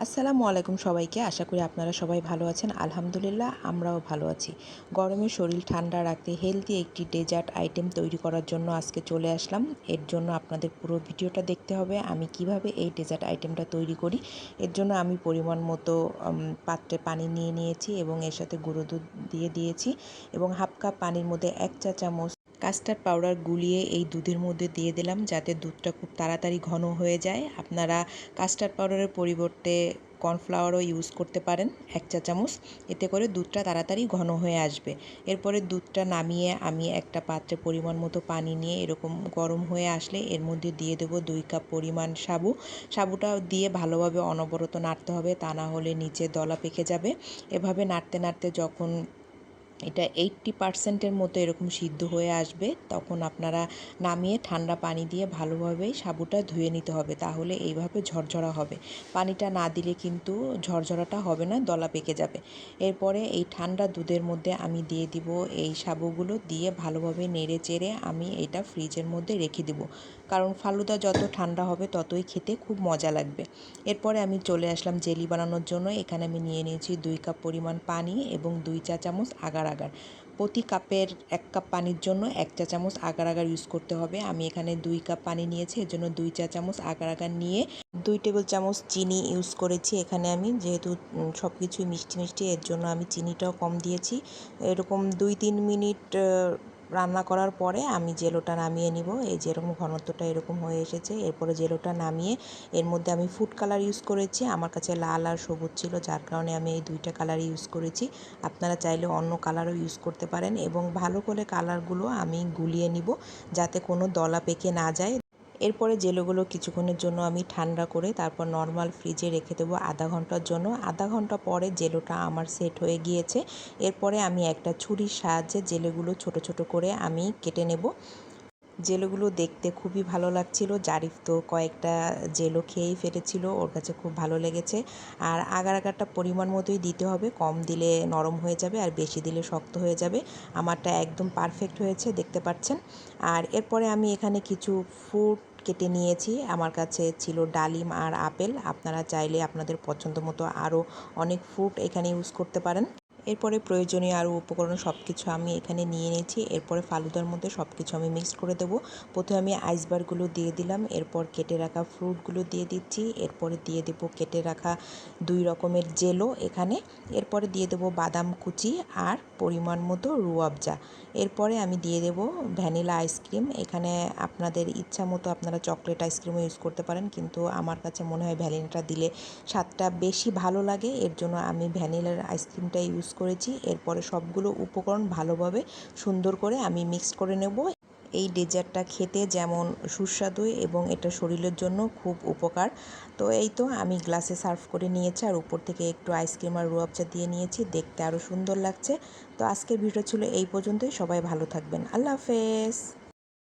আসসালামু আলাইকুম সবাইকে। আশা করি আপনারা সবাই ভালো আছেন। আলহামদুলিল্লাহ আমরাও ভালো আছি। গরমে শরীর ঠান্ডা রাখতে হেলদি একটি ডেজার্ট আইটেম তৈরি করার জন্য আজকে চলে আসলাম। এর জন্য আপনাদের পুরো ভিডিওটা দেখতে হবে আমি কিভাবে এই ডেজার্ট আইটেমটা তৈরি করি। এর জন্য আমি পরিমাণ মতো পাত্রে পানি নিয়ে নিয়েছি এবং এর সাথে গুঁড়ো দুধ দিয়ে দিয়েছি এবং হাফ কাপ পানির মধ্যে 1 চা চামচ কাস্টার্ড পাউডার গুলিয়ে এই দুধের মধ্যে দিয়ে দিলাম যাতে দুধটা খুব তাড়াতাড়ি ঘন হয়ে যায়। আপনারা কাস্টার্ড পাউডারের পরিবর্তে কর্নফ্লাওয়ারও ইউজ করতে পারেন 1 চা চামচ। এতে করে দুধটা তাড়াতাড়ি ঘন হয়ে আসবে। এরপরে দুধটা নামিয়ে আমি একটা পাত্রে পরিমাণ মতো পানি নিয়ে এরকম গরম হয়ে আসলে এর মধ্যে দিয়ে দেব 2 কাপ পরিমাণ সাবু। সাবুটা দিয়ে ভালোভাবে অনবরত নাড়তে হবে, তা না হলে নিচে দলা পেকে যাবে। এভাবে নাড়তে নাড়তে যখন এটা 80% মতো এরকম সিদ্ধ হয়ে আসবে তখন আপনারা নামিয়ে ঠান্ডা পানি দিয়ে ভালোভাবে সাবুটা ধুয়ে নিতে হবে, তাহলে এইভাবে ঝরঝরা হবে। পানিটা না দিলে কিন্তু ঝরঝরাটা হবে না, দলা পেকে যাবে। এরপরে এই ঠান্ডা দুধের মধ্যে আমি দিয়ে দিব এই সাবুগুলো, দিয়ে ভালোভাবে নেড়ে চেড়ে আমি এটা ফ্রিজের মধ্যে রেখে দিব, কারণ ফালুদা যত ঠান্ডা হবে ততই খেতে খুব মজা লাগবে। এরপরে আমি চলে আসলাম জেলি বানানোর জন্য। এখানে আমি নিয়ে নিয়েছি 2 কাপ পরিমাণ পানি এবং 2 চা চামচ আগার আগার। প্রতি কাপের 1 কাপ পানির জন্য 1 চা চামচ আগার আগার ইউজ করতে হবে। আমি এখানে 2 কাপ পানি নিয়েছি, এর জন্য 2 চা চামচ আগার আগার নিয়ে 2 টেবিল চামচ চিনি ইউজ করেছি। এখানে আমি যেহেতু সব কিছুই মিষ্টি মিষ্টি, এর জন্য আমি চিনিটাও কম দিয়েছি। এরকম 2-3 মিনিট রান্না করার পরে আমি জেলোটা নামিয়ে নিব। এই যেরকম ঘনত্বটা এরকম হয়ে এসেছে। এরপরে জেলোটা নামিয়ে এর মধ্যে আমি ফুড কালার ইউজ করেছি। আমার কাছে লাল আর সবুজ ছিল, যার কারণে আমি এই দুইটা কালার ইউজ করেছি। আপনারা চাইলে অন্য কালারও ইউজ করতে পারেন এবং ভালো করে কালারগুলো আমি গুলিয়ে নিব যাতে কোনো দলা পেকে না যায়। এরপরে জেলোগুলো কিছুক্ষণের জন্য আমি ঠান্ডা করে তারপর নর্মাল ফ্রিজে রেখে দেবো আধা ঘন্টার জন্য। আধা ঘন্টা পরে জেলোটা আমার সেট হয়ে গিয়েছে। এরপরে আমি একটা ছুরির সাহায্যে জেলোগুলো ছোট ছোট করে আমি কেটে নেব। জেলোগুলো দেখতে খুবই ভালো লাগছিল। জারিফ তো কয়েকটা জেলো খেয়েই ফেলেছিল, ওর কাছে খুব ভালো লেগেছে। আর আগার আগারটা পরিমাণ মতোই দিতে হবে, কম দিলে নরম হয়ে যাবে আর বেশি দিলে শক্ত হয়ে যাবে। আমারটা একদম পারফেক্ট হয়েছে, দেখতে পাচ্ছেন। আর এরপরে আমি এখানে কিছু ফ্রুট কেটে নিয়েছি। আমার কাছে ছিল ডালিম আর আপেল। আপনারা চাইলে আপনাদের পছন্দ মতো আরও অনেক ফ্রুট এখানে ইউজ করতে পারেন। এরপরে প্রয়োজনীয় আরও উপকরণ সব কিছু আমি এখানে নিয়ে নিয়েছি। এরপরে ফালুদার মধ্যে সব কিছু আমি মিক্সড করে দেবো। প্রথমে আমি আইসবারগুলো দিয়ে দিলাম, এরপর কেটে রাখা ফ্রুটগুলো দিয়ে দিচ্ছি, এরপরে দিয়ে দেবো কেটে রাখা 2 রকমের জেলো এখানে, এরপরে দিয়ে দেবো বাদাম কুচি আর পরিমাণ মতো রুয়াবজা। এরপরে আমি দিয়ে দেবো ভ্যানিলা আইসক্রিম। এখানে আপনাদের ইচ্ছা মতো আপনারা চকলেট আইসক্রিমও ইউজ করতে পারেন, কিন্তু আমার কাছে মনে হয় ভ্যানিলাটা দিলে স্বাদটা বেশি ভালো লাগে, এর জন্য আমি ভ্যানিলার আইসক্রিমটা ইউজ করেছি। এরপরে সবগুলো উপকরণ ভালোভাবে সুন্দর করে আমি মিক্স করে নেব। এই ডেজার্টটা খেতে যেমন সুস্বাদু এবং এটা শরীরের জন্য খুব উপকার। তো এই তো আমি গ্লাসে সার্ভ করে নিয়েছি আর উপর থেকে একটু আইসক্রিম আর রুয়াবজা দিয়ে নিয়েছি, দেখতে আরও সুন্দর লাগছে। তো আজকের ভিডিও ছিল এই পর্যন্তই। সবাই ভালো থাকবেন। আল্লাহ হাফেজ।